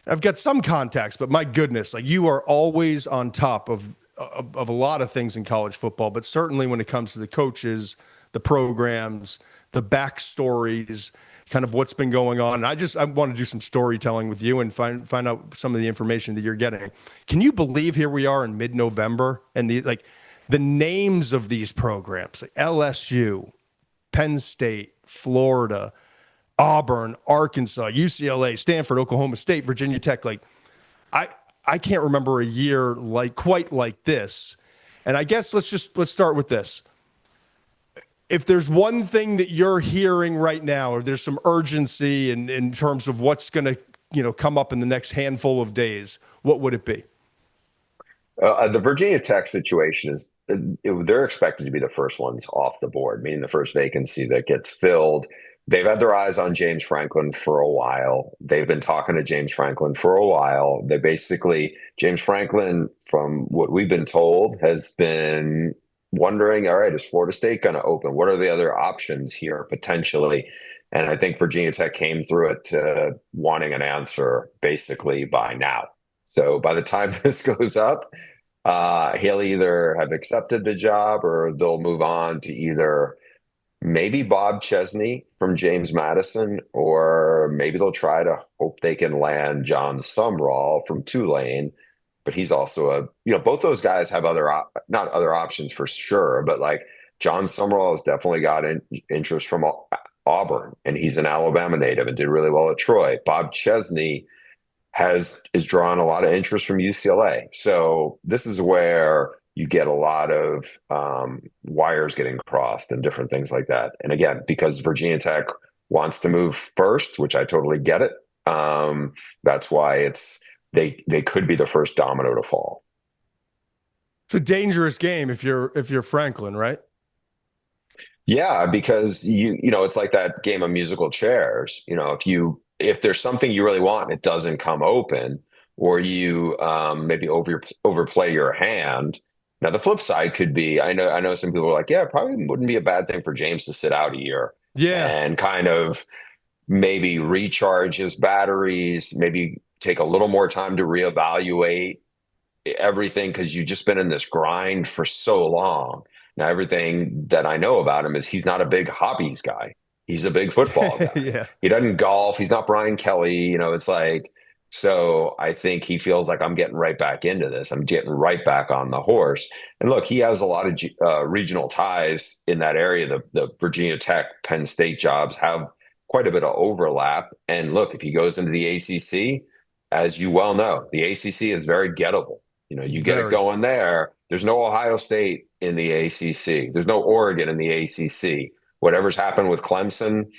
I've got some contacts, but my goodness, like you are always on top of a lot of things in college football, but certainly when it comes to the coaches, the programs, the backstories, kind of what's been going on. And I want to do some storytelling with you and find out some of the information that you're getting. Can you believe here we are in mid-November and the names of these programs, like LSU, Penn State, Florida, Auburn, Arkansas, UCLA, Stanford, Oklahoma State, Virginia Tech. Like I can't remember a year quite like this. And I guess let's start with this. If there's one thing that you're hearing right now, or there's some urgency in terms of what's going to, come up in the next handful of days, what would it be? The Virginia Tech situation is they're expected to be the first ones off the board, meaning the first vacancy that gets filled. They've had their eyes on James Franklin for a while. They've been talking to James Franklin for a while. James Franklin, from what we've been told, has been wondering, all right, is Florida State going to open? What are the other options here potentially? And I think Virginia Tech came through it to wanting an answer basically by now. So by the time this goes up, he'll either have accepted the job or they'll move on to either maybe Bob Chesney from James Madison, or maybe they'll try to hope they can land John Sumrall from Tulane. But he's also both those guys have not other options for sure, but like John Sumrall has definitely got interest from Auburn, and he's an Alabama native and did really well at Troy. Bob Chesney is drawing a lot of interest from UCLA. So this is where you get a lot of wires getting crossed and different things like that. And again, because Virginia Tech wants to move first, which I totally get it. That's why they could be the first domino to fall. It's a dangerous game if you're Franklin, right? Yeah, because it's like that game of musical chairs. If there's something you really want and it doesn't come open, or you maybe overplay your hand. Now the flip side could be, I know some people are like, yeah, it probably wouldn't be a bad thing for James to sit out a year, and kind of maybe recharge his batteries, maybe take a little more time to reevaluate everything, because you've just been in this grind for so long. Now, everything that I know about him is he's not a big hobbies guy. He's a big football guy. Yeah. He doesn't golf. He's not Brian Kelly. It's like, so I think he feels like I'm getting right back into this. I'm getting right back on the horse. And look, he has a lot of regional ties in that area. The Virginia Tech, Penn State jobs have quite a bit of overlap. And look, if he goes into the ACC, as you well know, the ACC is very gettable. You get it going there. There's no Ohio State in the ACC. There's no Oregon in the ACC. Whatever's happened with Clemson,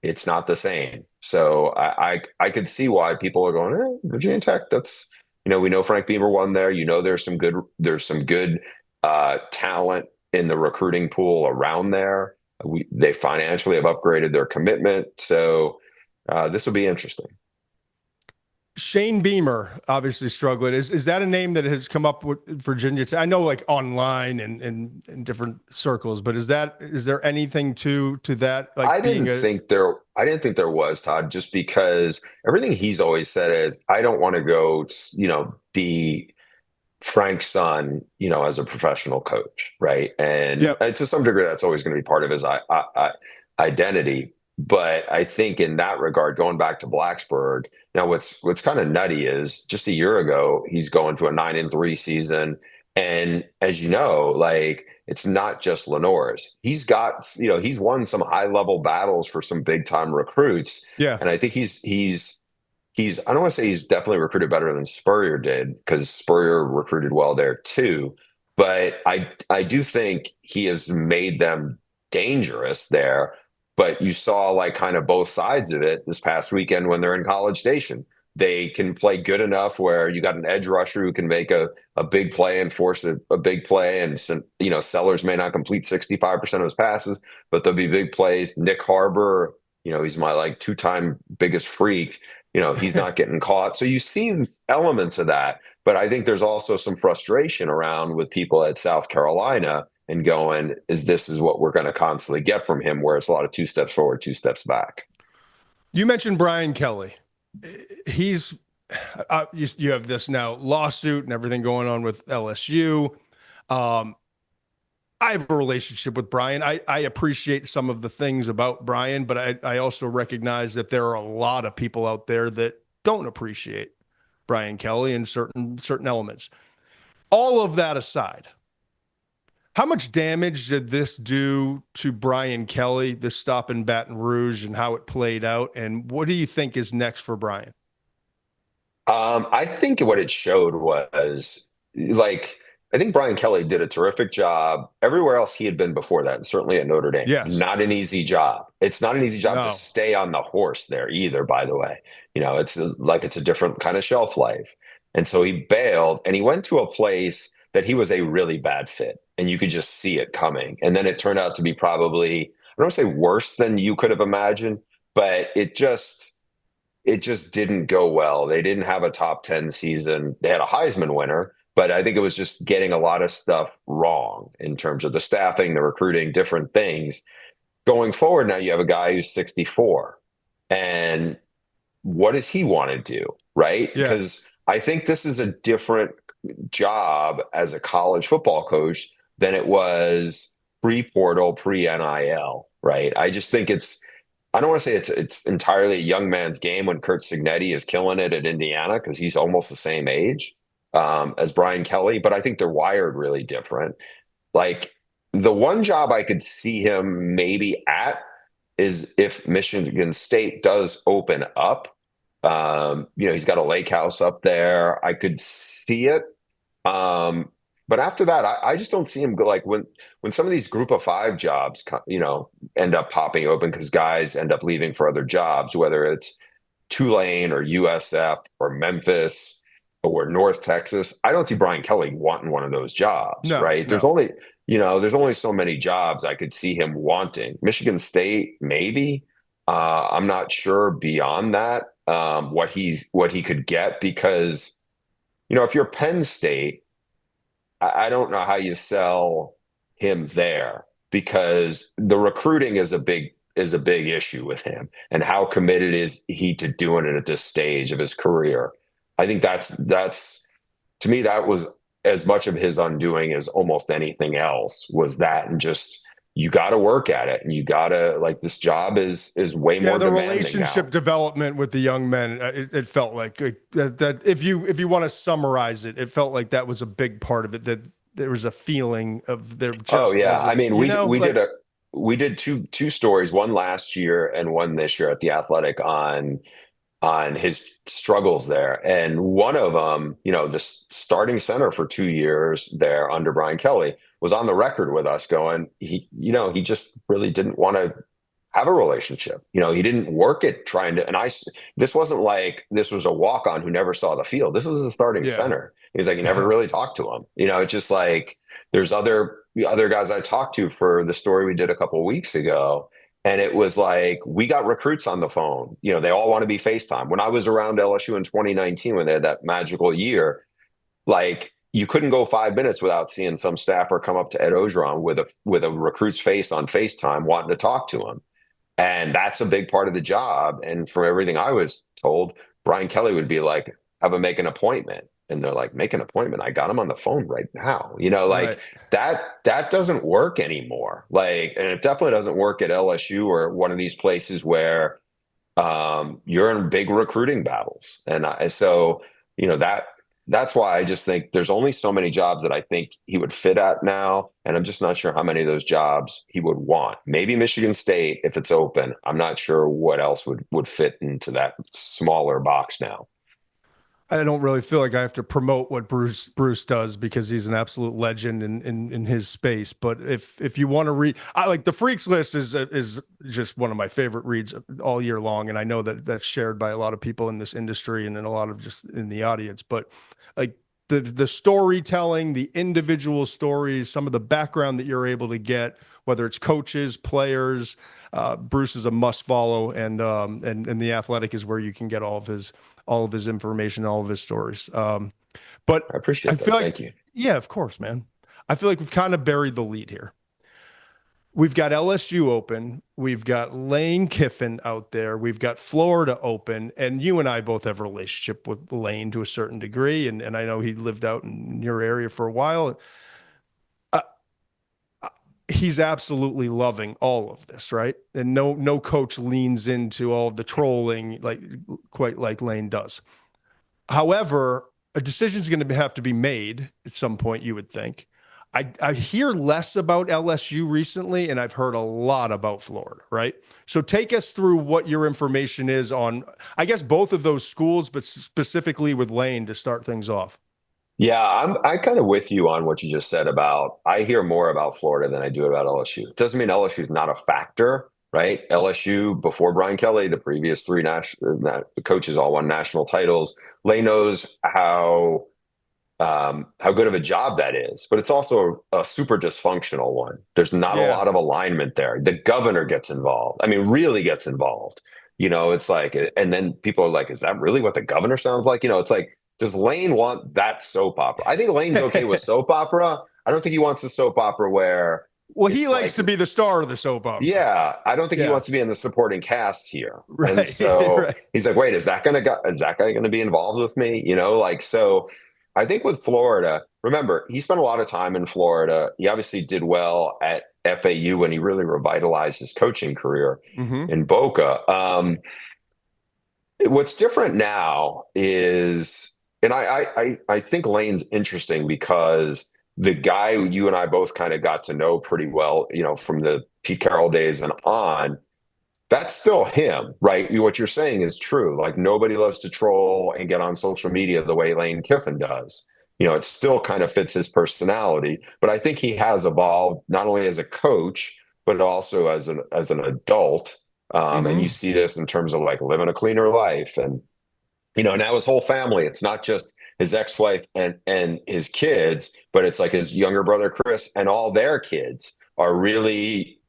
it's not the same. So I could see why people are going, Virginia Tech. That's, we know Frank Beamer won there. There's some good talent in the recruiting pool around there. They financially have upgraded their commitment. So this will be interesting. Shane Beamer obviously struggling. Is that a name that has come up with Virginia? I know, like online and in different circles, but is there anything to that? Like, I didn't think there was, Todd, just because everything he's always said is, I don't want to go, be Frank's son, as a professional coach, right? And to some degree, that's always going to be part of his identity. But I think in that regard, going back to Blacksburg, now what's kind of nutty is just a year ago, he's going to a 9-3 season. And as you know, like, it's not just Lenore's. He's got, he's won some high level battles for some big time recruits. Yeah. And I think he's I don't want to say he's definitely recruited better than Spurrier did, because Spurrier recruited well there too. But I do think he has made them dangerous there. But you saw like kind of both sides of it this past weekend when they're in College Station. They can play good enough where you got an edge rusher who can make a big play and force a big play. And, Sellers may not complete 65% of his passes, but there'll be big plays. Nick Harbor, he's my like 2-time biggest freak. He's not getting caught. So you see elements of that. But I think there's also some frustration around with people at South Carolina and going, this is what we're going to constantly get from him, where it's a lot of 2 steps forward, 2 steps back. You mentioned Brian Kelly. He's you have this now lawsuit and everything going on with LSU. Um, I have a relationship with Brian. I appreciate some of the things about Brian, but I also recognize that there are a lot of people out there that don't appreciate Brian Kelly in certain elements. All of that aside, how much damage did this do to Brian Kelly, this stop in Baton Rouge, and how it played out? And what do you think is next for Brian? I think what it showed was like I think Brian Kelly did a terrific job everywhere else he had been before that, and certainly at Notre Dame. Yes. Not an easy job. It's not an easy job to No. stay on the horse there either, by the way. It's a different kind of shelf life. And so he bailed and he went to a place that he was a really bad fit. And you could just see it coming. And then it turned out to be probably, I don't want to say worse than you could have imagined, but it just didn't go well. They didn't have a top 10 season. They had a Heisman winner, but I think it was just getting a lot of stuff wrong in terms of the staffing, the recruiting, different things. Going forward, now you have a guy who's 64. And what does he want to do? Right? Yeah. Because I think this is a different job as a college football coach than it was pre-portal, pre-NIL, right? I just think I don't want to say it's entirely a young man's game when Kurt Signetti is killing it at Indiana because he's almost the same age as Brian Kelly, but I think they're wired really different. Like the one job I could see him maybe at is if Michigan State does open up. He's got a lake house up there. I could see it. But after that, I just don't see him go like when some of these group of five jobs, end up popping open because guys end up leaving for other jobs, whether it's Tulane or USF or Memphis or North Texas. I don't see Brian Kelly wanting one of those jobs, No, right? no. There's only so many jobs I could see him wanting. Michigan State, maybe. I'm not sure beyond that what he could get because, if you're Penn State, I don't know how you sell him there because the recruiting is a big issue with him and how committed is he to doing it at this stage of his career. I think that's to me that was as much of his undoing as almost anything else was that, and just you got to work at it and you got to like this job is way more The demanding relationship now. development with the young men, it felt like that if you want to summarize it, it felt like that was a big part of it, that there was a feeling of there Oh just yeah, I wasn't, mean we did two stories, one last year and one this year at the Athletic on his struggles there. And one of them, the starting center for 2 years there under Brian Kelly was on the record with us going, he just really didn't want to have a relationship. He didn't work at trying to, this wasn't like this was a walk-on who never saw the field. This was a starting yeah. center. He's like, you never really talked to him. It's just like, there's other guys I talked to for the story we did a couple of weeks ago. And it was like, we got recruits on the phone. They all want to be FaceTime. When I was around LSU in 2019, when they had that magical year, like you couldn't go 5 minutes without seeing some staffer come up to Ed Ogeron with a recruit's face on FaceTime wanting to talk to him. And that's a big part of the job. And from everything I was told, Brian Kelly would be like, have him make an appointment. And they're like, make an appointment. I got him on the phone right now. Right. That doesn't work anymore. Like, and it definitely doesn't work at LSU or one of these places where you're in big recruiting battles. And that's why I just think there's only so many jobs that I think he would fit at now. And I'm just not sure how many of those jobs he would want. Maybe Michigan State, if it's open. I'm not sure what else would fit into that smaller box now. I don't really feel like I have to promote what Bruce does because he's an absolute legend in his space. But if you want to read, I like the Freaks List is just one of my favorite reads all year long, and I know that that's shared by a lot of people in this industry and in a lot of just in the audience. But like the storytelling, the individual stories, some of the background that you're able to get, whether it's coaches, players, Bruce is a must follow, and the Athletic is where you can get all of his information, all of his stories. But I appreciate I that. feel like, Thank you. yeah, of course, man. I feel like we've kind of buried the lead here. we've got LSU open. We've got Lane Kiffin out there. We've got Florida open. And you and I both have a relationship with Lane to a certain degree. And I know he lived out in your area for a while. Uh, he's absolutely loving all of this, right? And no coach leans into all of the trolling quite like Lane does. However, a decision is going to have to be made at some point, you would think. I hear less about LSU recently, and I've heard a lot about Florida, right? So take us through what your information is on, I guess, both of those schools, but specifically with Lane to start things off. Yeah, I kind of with you on what you just said about I hear more about Florida than I do about LSU. It doesn't mean LSU is not a factor, right? LSU before Brian Kelly, the previous three the coaches all won national titles. Lane knows how good of a job that is, but it's also a super dysfunctional one. There's not a Yeah. lot of alignment there. The governor gets involved. I mean, really gets involved. It's like, and then people are like, is that really what the governor sounds like? It's like, does Lane want that soap opera? I think Lane's okay with soap opera. I don't think he wants a soap opera where Well, he it's likes like, to be the star of the soap opera. yeah, I don't think he Yeah. wants to be in the supporting cast here. And Right. so Right. he's like, wait, is that guy gonna be involved with me? So I think with Florida, remember, he spent a lot of time in Florida. He obviously did well at FAU when he really revitalized his coaching career Mm-hmm. in Boca. What's different now is, and I think Lane's interesting because the guy you and I both kind of got to know pretty well, from the Pete Carroll days and on, that's still him, right? What you're saying is true. Like nobody loves to troll and get on social media the way Lane Kiffin does. It still kind of fits his personality, but I think he has evolved not only as a coach, but also as an adult. And you Mm-hmm. see this in terms of like living a cleaner life and now his whole family. It's not just his ex-wife and his kids, but it's like his younger brother Chris and all their kids are really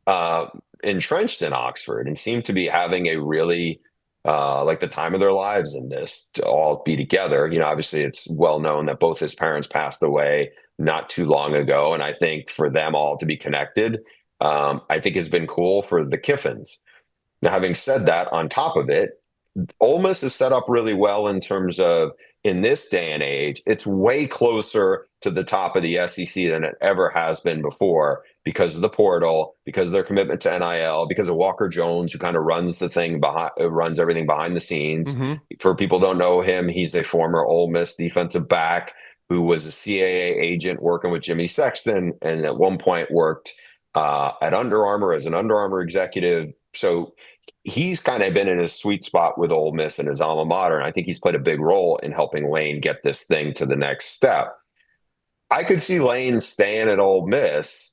entrenched in Oxford and seem to be having a really like the time of their lives in this to all be together. Obviously it's well known that both his parents passed away not too long ago, and I think for them all to be connected, I think has been cool for the Kiffins. Now, having said that, on top of it, Ole Miss is set up really well in terms of in this day and age, it's way closer to the top of the SEC than it ever has been before because of the portal, because of their commitment to NIL, because of Walker Jones, who kind of runs the thing behind, runs everything behind the scenes. Mm-hmm. For people who don't know him, he's a former Ole Miss defensive back who was a CAA agent working with Jimmy Sexton, and at one point worked at Under Armour as an Under Armour executive. So he's kind of been in his sweet spot with Ole Miss and his alma mater, and I think he's played a big role in helping Lane get this thing to the next step. I could see Lane staying at Ole Miss.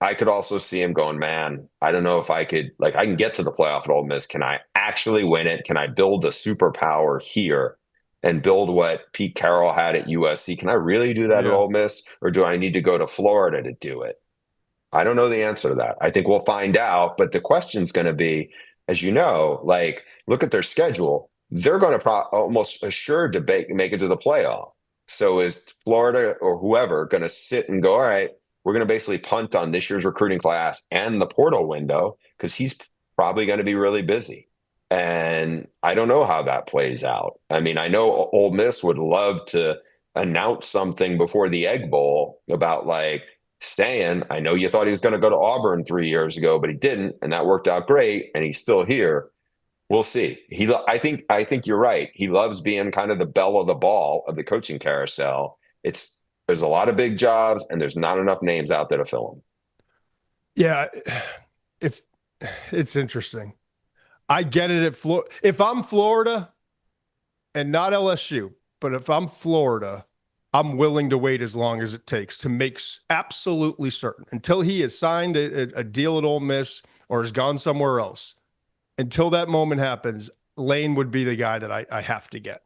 I could also see him going, man, I don't know if I could, like, I can get to the playoff at Ole Miss. Can I actually win it? Can I build a superpower here and build what Pete Carroll had at USC? Can I really do that at Yeah. Ole Miss, or do I need to go to Florida to do it? I don't know the answer to that. I think we'll find out. But the question's going to be, as you know, like look at their schedule. They're going to almost assured to make it to the playoff. So is Florida or whoever going to sit and go, all right, we're going to basically punt on this year's recruiting class and the portal window because he's probably going to be really busy. And I don't know how that plays out. I mean, I know Ole Miss would love to announce something before the Egg Bowl about like, staying. I know you thought he was going to go to Auburn 3 years ago, but he didn't, and that worked out great. And he's still here. We'll see. I think you're right. He loves being kind of the belle of the ball of the coaching carousel. There's a lot of big jobs, and there's not enough names out there to fill them. Yeah. If it's interesting, I get it at Florida. If I'm Florida and not LSU, but if I'm Florida, I'm willing to wait as long as it takes to make absolutely certain until he has signed a deal at Ole Miss or has gone somewhere else. Until that moment happens, Lane would be the guy that I have to get.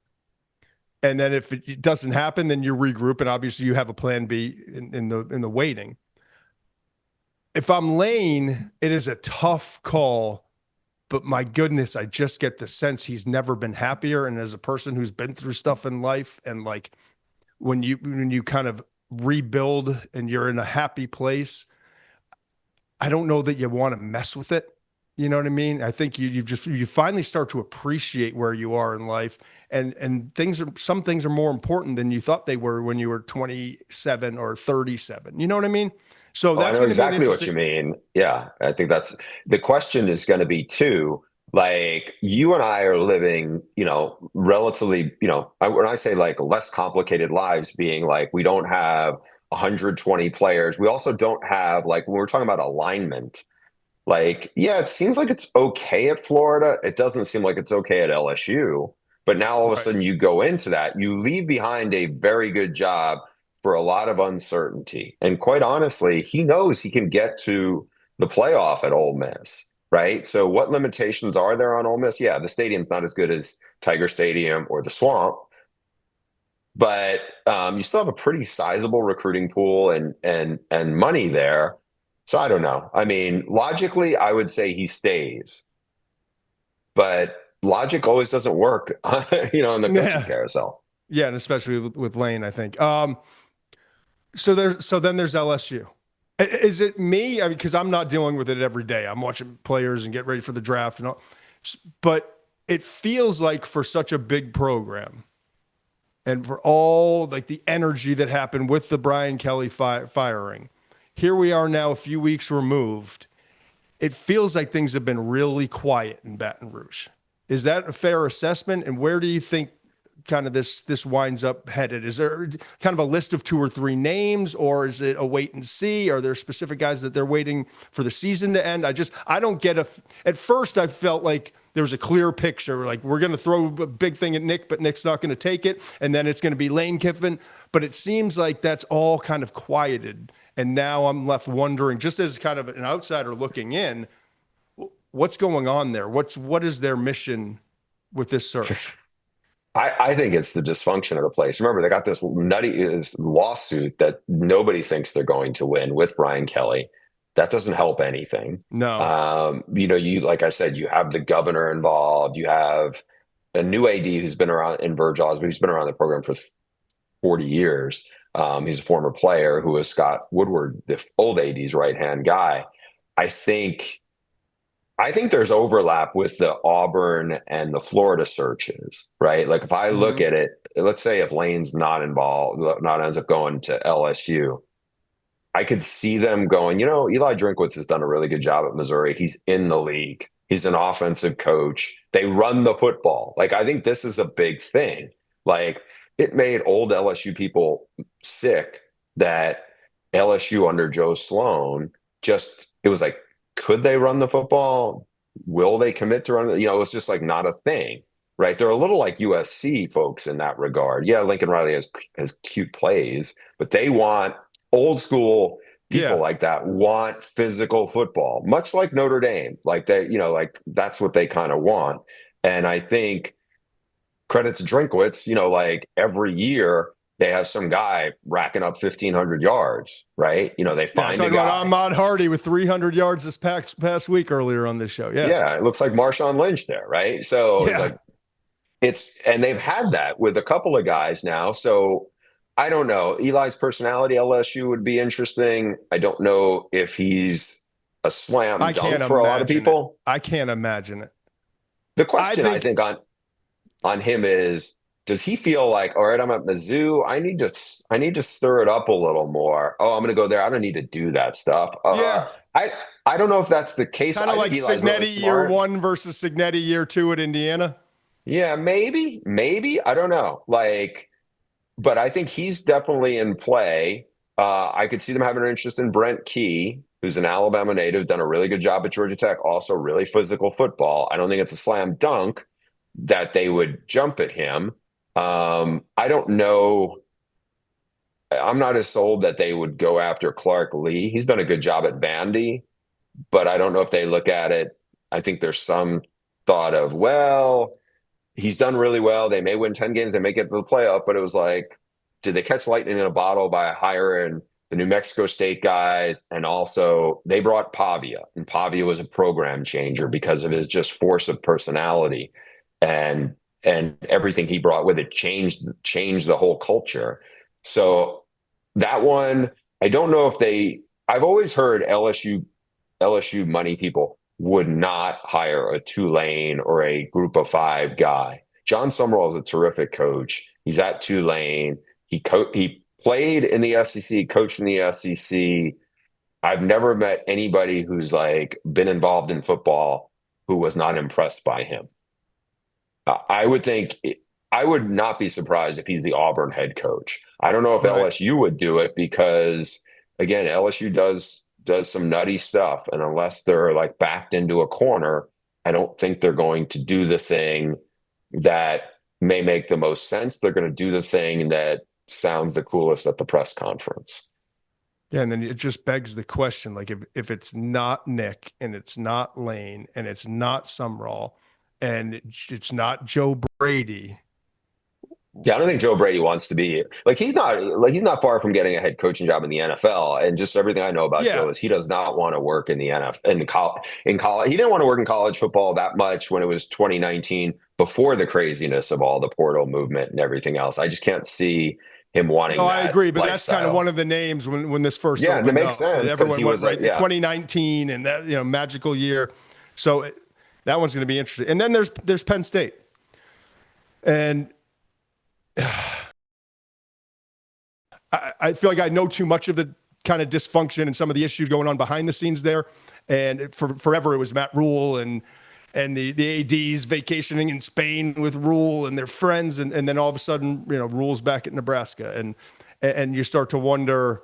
And then if it doesn't happen, then you regroup, and obviously you have a plan B in the waiting. If I'm Lane, it is a tough call, but my goodness, I just get the sense he's never been happier. And as a person who's been through stuff in life, and like when you kind of rebuild and you're in a happy place, I don't know that you want to mess with it. You know what I mean? I think you finally start to appreciate where you are in life, and some things are more important than you thought they were when you were 27 or 37. You know what I mean? So Oh, I that's know going to be an exactly what interesting. you mean. Yeah, I think that's the question is going to be too. Like you and I are living, relatively, when I say like less complicated lives, being like we don't have 120 players. We also don't have like when we're talking about alignment. Like, yeah, it seems like it's okay at Florida. It doesn't seem like it's okay at LSU. But now all of a Right. sudden you go into that, you leave behind a very good job for a lot of uncertainty. And quite honestly, he knows he can get to the playoff at Ole Miss, right? So what limitations are there on Ole Miss? Yeah, the stadium's not as good as Tiger Stadium or the Swamp, but you still have a pretty sizable recruiting pool and money there. So I don't know. I mean, logically, I would say he stays, but logic always doesn't work, in the coaching Yeah. carousel. Yeah, and especially with Lane, I think. So then there's LSU. Is it me? I mean, because I'm not dealing with it every day. I'm watching players and get ready for the draft and all, but it feels like for such a big program and for all like the energy that happened with the Brian Kelly firing, here we are now, a few weeks removed. It feels like things have been really quiet in Baton Rouge. Is that a fair assessment? And where do you think kind of this winds up headed? Is there kind of a list of 2 or 3 names, or is it a wait and see? Are there specific guys that they're waiting for the season to end? I don't get at first I felt like there was a clear picture, like we're going to throw a big thing at Nick, but Nick's not going to take it. And then it's going to be Lane Kiffin. But it seems like that's all kind of quieted. And now I'm left wondering, just as kind of an outsider looking in, what's going on there? What is their mission with this search? I think it's the dysfunction of the place. Remember, they got this nutty lawsuit that nobody thinks they're going to win with Brian Kelly. That doesn't help anything. No. You like I said, you have the governor involved. You have a new AD who's been around in Verge Osborne, who's been around the program for 40 years. He's a former player who was Scott Woodward, the old AD's right-hand guy. I think there's overlap with the Auburn and the Florida searches, right? Like if I look Mm-hmm. at it, let's say if Lane's not involved, not ends up going to LSU, I could see them going, Eli Drinkwitz has done a really good job at Missouri. He's in the league. He's an offensive coach. They run the football. Like I think this is a big thing. Like it made old LSU people sick that LSU under Joe Sloan it was like, could they run the football? Will they commit to run it? It's just like not a thing, right? They're a little like USC folks in that regard. Yeah, Lincoln Riley has cute plays, but they want old school people Yeah. like that want physical football, much like Notre Dame. Like like that's what they kind of want. And I think credit to Drinkwitz, like every year they have some guy racking up 1,500 yards, right? They Yeah. find a Talking about guy. Ahmad Hardy with 300 yards this past week earlier on this show. Yeah. Yeah, it looks like Marshawn Lynch there, right? So Yeah. like and they've had that with a couple of guys now. So I don't know. Eli's personality, LSU would be interesting. I don't know if he's a slam I can't dunk for a lot of imagine it. people. I can't imagine it. The I question I think, think on him is, does he feel like, all right, I'm at Mizzou. I need to stir it up a little more. Oh, I'm going to go there. I don't need to do that stuff. yeah, I don't know if that's the case. kind of I like think Eli's really Signetti year smart. one versus Signetti year two at Indiana. Yeah, maybe. I don't know. Like, but I think he's definitely in play. I could see them having an interest in Brent Key, who's an Alabama native, done a really good job at Georgia Tech, also really physical football. I don't think it's a slam dunk that they would jump at him. I don't know. I'm not as sold that they would go after Clark Lee. He's done a good job at Vandy, but I don't know if they look at it. I think there's some thought of, well, he's done really well. They may win 10 games. They may get to the playoff, but it was like, did they catch lightning in a bottle by hiring the New Mexico State guys? And also they brought Pavia, and Pavia was a program changer because of his just force of personality and everything he brought with it changed the whole culture. So that one, I don't know if I've always heard LSU LSU money people would not hire a Tulane or a group of five guy. John Summerall is a terrific coach. He's at Tulane. He played in the SEC, coached in the SEC. I've never met anybody who's like been involved in football who was not impressed by him. I would think I would not be surprised if he's the Auburn head coach. I don't know if LSU would do it because, again, LSU does some nutty stuff, and unless they're like backed into a corner, I don't think they're going to do the thing that may make the most sense. They're going to do the thing that sounds the coolest at the press conference. Yeah, and then it just begs the question, like if it's not Nick and it's not Lane and it's not Summerall and it's not Joe Brady. Yeah, I don't think Joe Brady wants to be like he's not far from getting a head coaching job in the NFL. And just everything I know about Joe is he does not want to work in the NFL in college. He didn't want to work in college football that much when it was 2019 before the craziness of all the portal movement and everything else. I just can't see him wanting. No, I agree, but lifestyle. that's kind of one of the names when this first opened it makes sense. Everyone went right 2019 and that magical year. So that one's going to be interesting. And then there's Penn State, and I feel like I know too much of the kind of dysfunction and some of the issues going on behind the scenes there. And forever it was Matt Rule and the ADs vacationing in Spain with Rule and their friends. And then all of a sudden, Rule's back at Nebraska. And you start to wonder,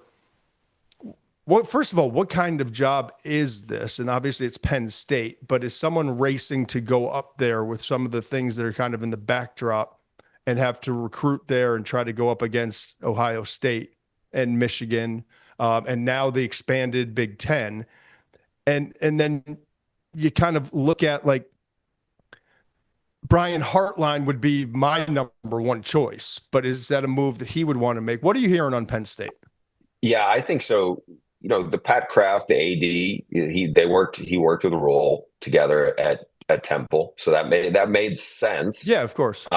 first of all, what kind of job is this? And obviously it's Penn State, but is someone racing to go up there with some of the things that are kind of in the backdrop and have to recruit there and try to go up against Ohio State and Michigan, and now the expanded Big Ten. And then you kind of look at like Brian Hartline would be my number one choice, but is that a move that he would want to make? What are you hearing on Penn State? Yeah, I think so. The Pat Kraft, the AD, he worked with Rule together at Temple, so that made sense. Yeah, of course.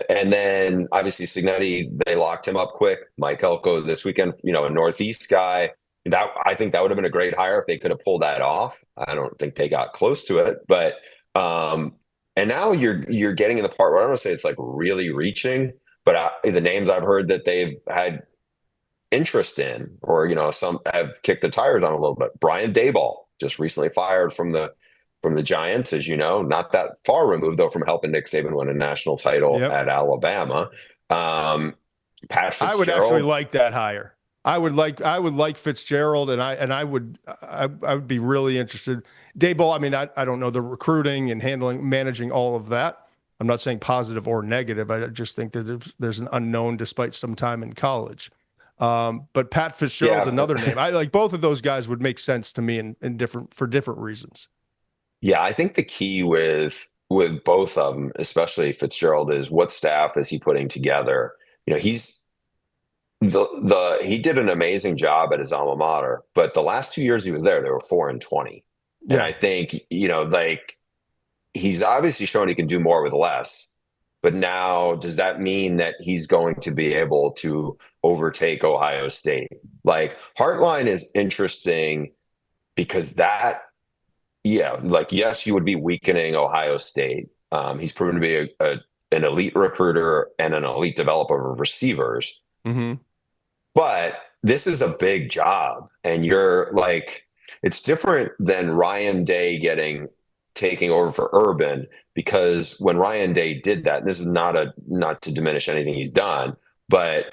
And then obviously Cignetti, they locked him up quick. Mike Elko this weekend, a Northeast guy. I think that would have been a great hire if they could have pulled that off. I don't think they got close to it, but and now you're getting in the part where I don't want to say it's like really reaching, but the names I've heard that they've had interest in, or some have kicked the tires on a little bit. Brian Daboll just recently fired from the Giants, as you know, not that far removed though from helping Nick Saban win a national title at Alabama. Pat Fitzgerald. I would actually like that hire. I would like Fitzgerald, and I would be really interested. Daboll, I mean, I don't know the recruiting and managing all of that. I'm not saying positive or negative. I just think that there's an unknown despite some time in college. But Pat Fitzgerald's another name. I like both of those guys would make sense to me for different reasons. Yeah, I think the key with both of them, especially Fitzgerald, is what staff is he putting together. He's he did an amazing job at his alma mater, but the last 2 years he was there, they were 4-20. Yeah. And I think, like he's obviously shown he can do more with less, but now does that mean that he's going to be able to overtake Ohio State? Like Hartline is interesting because yes, you would be weakening Ohio State. He's proven to be an elite recruiter and an elite developer of receivers. Mm-hmm. But this is a big job, and you're like, it's different than Ryan Day taking over for Urban, because when Ryan Day did that, and this is not to diminish anything he's done, but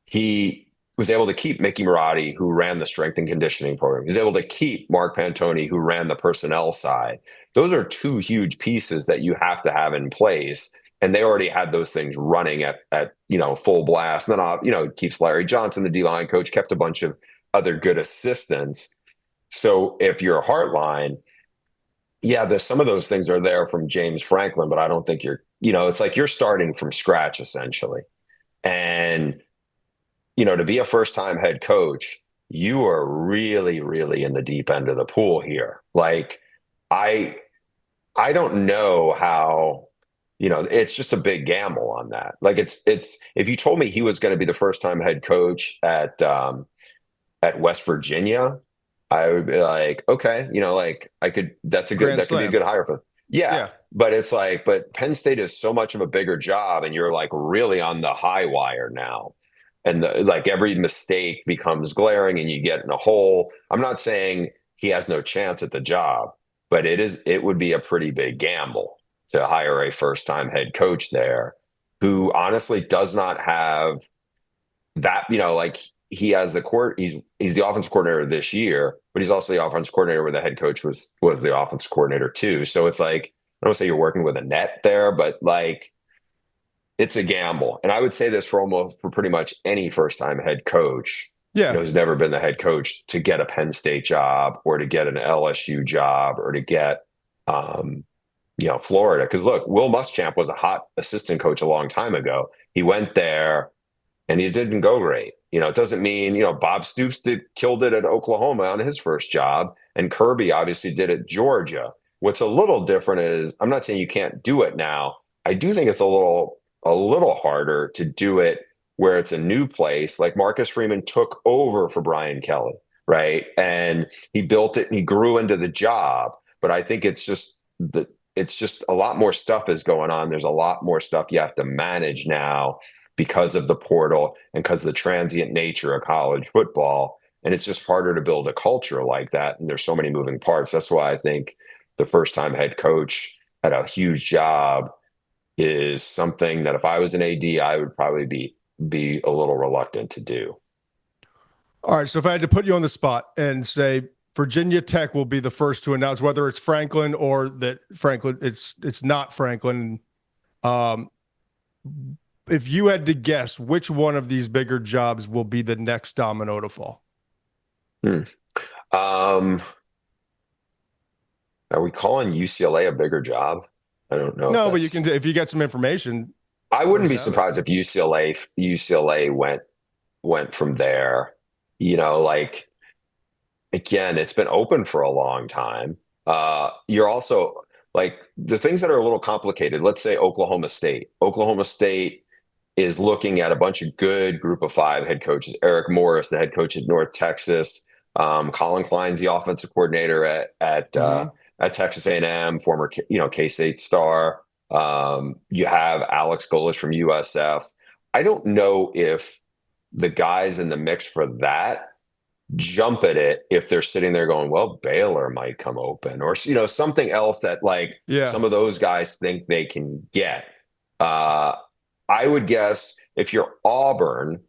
he was able to keep Mickey Marotti, who ran the strength and conditioning program. He was able to keep Mark Pantoni, who ran the personnel side. Those are two huge pieces that you have to have in place. And they already had those things running at full blast. And then, keeps Larry Johnson, the D-line coach, kept a bunch of other good assistants. So if you're a Hartline, there's some of those things are there from James Franklin, but I don't think it's like you're starting from scratch essentially. And, to be a first-time head coach, you are really, really in the deep end of the pool here. Like, I don't know how. It's just a big gamble on that. Like it's if you told me he was going to be the first time head coach at West Virginia, I would be like, okay, like Grand that could be a slam. good hire for. Yeah. Yeah. But it's like, but Penn State is so much of a bigger job and you're like really on the high wire now. And like every mistake becomes glaring and you get in a hole. I'm not saying he has no chance at the job, but it would be a pretty big gamble to hire a first time head coach there who honestly does not have that, like he has he's the offensive coordinator this year, but he's also the offensive coordinator where the head coach was the offensive coordinator too. So it's like, I don't say you're working with a net there, but like it's a gamble. And I would say this for pretty much any first time head coach, Yeah. who's never been the head coach to get a Penn State job or to get an LSU job or to get um, Florida. Because look, Will Muschamp was a hot assistant coach a long time ago. He went there and it didn't go great. It doesn't mean, Bob Stoops killed it at Oklahoma on his first job, and Kirby obviously did at Georgia. What's a little different is I'm not saying you can't do it now. I do think it's a little harder to do it where it's a new place. Like Marcus Freeman took over for Brian Kelly, right? And he built it and he grew into the job. But I think it's just a lot more stuff is going on. There's a lot more stuff you have to manage now because of the portal and because of the transient nature of college football. And it's just harder to build a culture like that. And there's so many moving parts. That's why I think the first time head coach at a huge job is something that if I was an AD, I would probably be a little reluctant to do. All right. So if I had to put you on the spot and say Virginia Tech will be the first to announce whether it's Franklin or that Franklin, it's not Franklin. Um, if you had to guess which one of these bigger jobs will be the next domino to fall? Hmm. Um, are we calling UCLA a bigger job? I don't know if No, but you that's. can, if you get some information, I let wouldn't us be have it. surprised if UCLA went from there. Like again, it's been open for a long time. You're also like the things that are a little complicated. Let's say Oklahoma State. Oklahoma State is looking at a bunch of good group of five head coaches. Eric Morris, the head coach at North Texas. Colin Klein's the offensive coordinator at Texas A&M, former K-State star. You have Alex Golish from USF. I don't know if the guys in the mix for that jump at it if they're sitting there going, well, Baylor might come open or something else that like Yeah. some of those guys think they can get. Uh, I would guess if you're Auburn,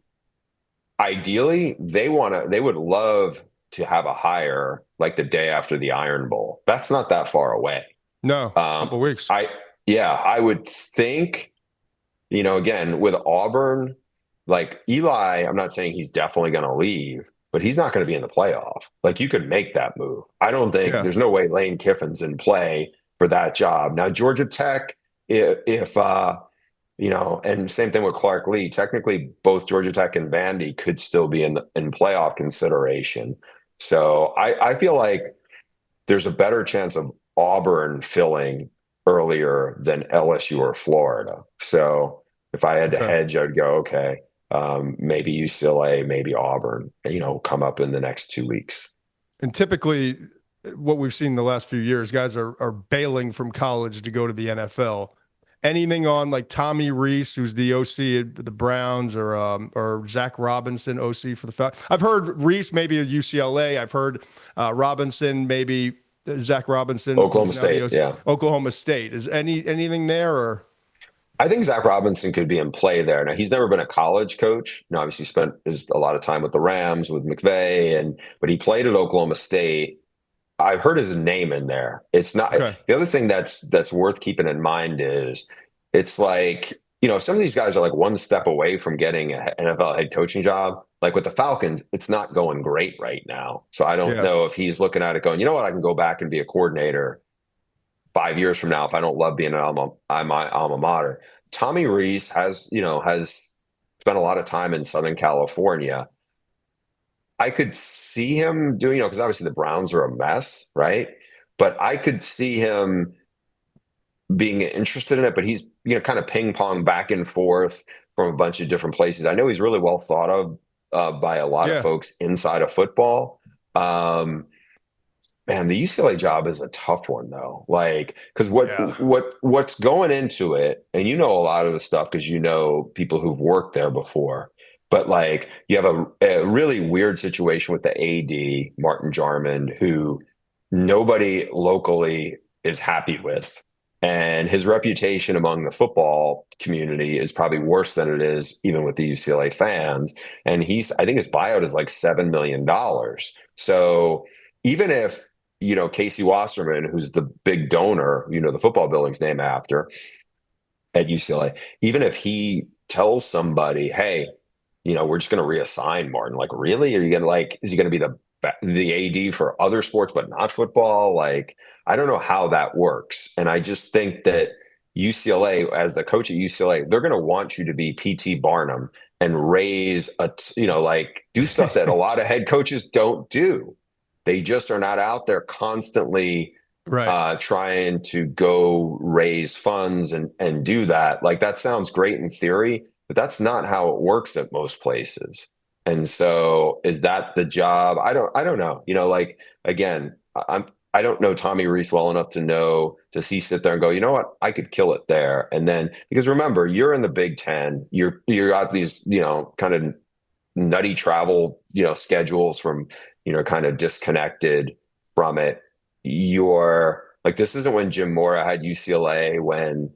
ideally they would love to have a hire like the day after the Iron Bowl. That's not that far away. No, a Um, couple of weeks. I would think, again, with Auburn, like Eli, I'm not saying he's definitely going to leave, but he's not going to be in the playoff. Like you could make that move. I don't think Yeah. there's no way Lane Kiffin's in play for that job. Now, Georgia Tech, if and same thing with Clark Lee. Technically, both Georgia Tech and Vandy could still be in playoff consideration. So I feel like there's a better chance of Auburn filling earlier than LSU or Florida. So if I had to Okay. hedge, I'd go, okay, maybe UCLA, maybe Auburn, come up in the next 2 weeks. And typically, what we've seen the last few years, guys are bailing from college to go to the NFL. Anything on like Tommy Reese, who's the OC at the Browns, or Zach Robinson, OC for the Falcons? I've heard Reese maybe at UCLA. I've heard Robinson maybe Zach Robinson, Oklahoma who's now the State, OC, yeah. Oklahoma State. Is anything there or? I think Zach Robinson could be in play there. Now he's never been a college coach. Obviously spent a lot of time with the Rams with McVay, but he played at Oklahoma State. I've heard his name in there. It's not Okay. the other thing that's worth keeping in mind is it's like, some of these guys are like one step away from getting an NFL head coaching job. Like with the Falcons, it's not going great right now. So I don't Yeah. know if he's looking at it going, you know what, I can go back and be a coordinator 5 years from now if I don't love being my alma mater. Tommy Reese has spent a lot of time in Southern California. I could see him doing, because obviously the Browns are a mess, right? But I could see him being interested in it, but he's, kind of ping pong back and forth from a bunch of different places. I know he's really well thought of by a lot of Yeah. folks inside of football. Um, Man, the UCLA job is a tough one though. Like, because Yeah. what's going into it, and you know a lot of the stuff because you know people who've worked there before. But like, you have a really weird situation with the AD, Martin Jarmond, who nobody locally is happy with, and his reputation among the football community is probably worse than it is even with the UCLA fans. And I think his buyout is like $7 million. So even if Casey Wasserman, who's the big donor, the football building's named after at UCLA, even if he tells somebody, hey, we're just going to reassign Martin, like, really? Are you going to is he going to be the AD for other sports, but not football? Like, I don't know how that works. And I just think that UCLA, as the coach at UCLA, they're going to want you to be PT Barnum and raise do stuff that a lot of head coaches don't do. They just are not out there constantly Right. trying to go raise funds and do that. Like, that sounds great in theory, but that's not how it works at most places. And so is that the job? I don't know. Again, I don't know Tommy Rees well enough to know, does he sit there and go, you know what, I could kill it there. And then, because remember, you're in the Big Ten, you're got these, kind of nutty travel, schedules from, kind of disconnected from it. You're like, this isn't when Jim Mora had UCLA, when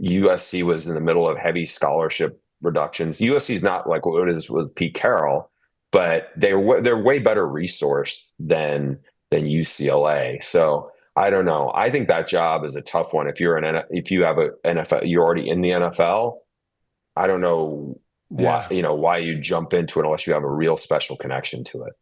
USC was in the middle of heavy scholarship reductions. USC is not like what it is with Pete Carroll, but they're way better resourced than UCLA. So I don't know. I think that job is a tough one. If you have a NFL, you're already in the NFL. I don't know why, Yeah. why you jump into it unless you have a real special connection to it.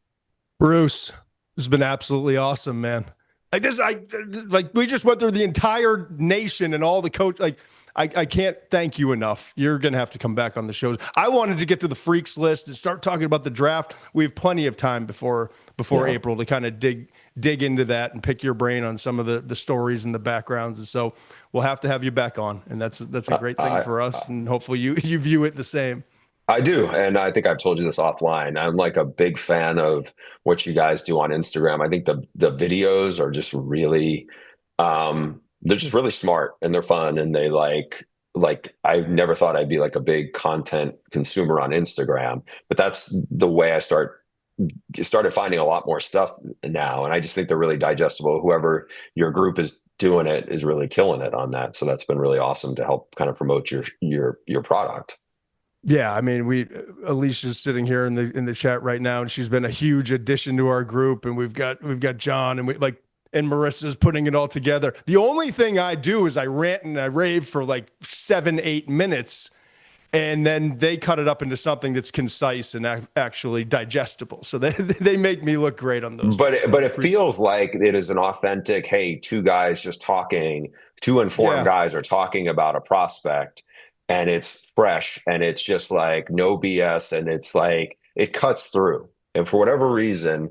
Bruce, this has been absolutely awesome, man. Like we just went through the entire nation and all the coach. Like, I can't thank you enough. You're gonna have to come back on the shows. I wanted to get to the freaks list and start talking about the draft. We have plenty of time before Yeah. April to kind of dig into that and pick your brain on some of the stories and the backgrounds. And so we'll have to have you back on, and that's a great thing for us. And hopefully you view it the same. I do. And I think I've told you this offline. I'm like a big fan of what you guys do on Instagram. I think the videos are just really they're just really smart and they're fun, and they I never thought I'd be like a big content consumer on Instagram, but that's the way I started finding a lot more stuff now. And I just think they're really digestible. Whoever your group is doing it is really killing it on that. So that's been really awesome to help kind of promote your product. Yeah, I mean, Alicia's sitting here in the chat right now, and she's been a huge addition to our group. And we've got John, and and Marissa's putting it all together. The only thing I do is I rant and I rave for like 7-8 minutes, and then they cut it up into something that's concise and actually digestible. So they make me look great on those. But things. So it feels like it is an authentic, hey, two guys just talking, two informed guys are talking about a prospect, and it's fresh, and it's just like no BS, and it's like it cuts through. And for whatever reason,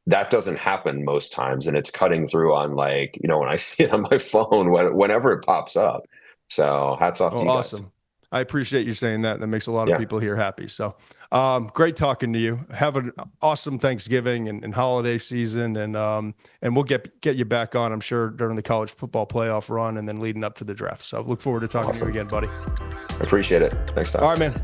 that doesn't happen most times, and it's cutting through on, like, when I see it on my phone, whenever it pops up. So hats off to you guys. Awesome. I appreciate you saying that. That makes a lot of Yeah. people here happy. So great talking to you. Have an awesome Thanksgiving and holiday season. And we'll get you back on, I'm sure, during the college football playoff run and then leading up to the draft. So look forward to talking to you again, buddy. Appreciate it. Thanks, Todd. All right, man.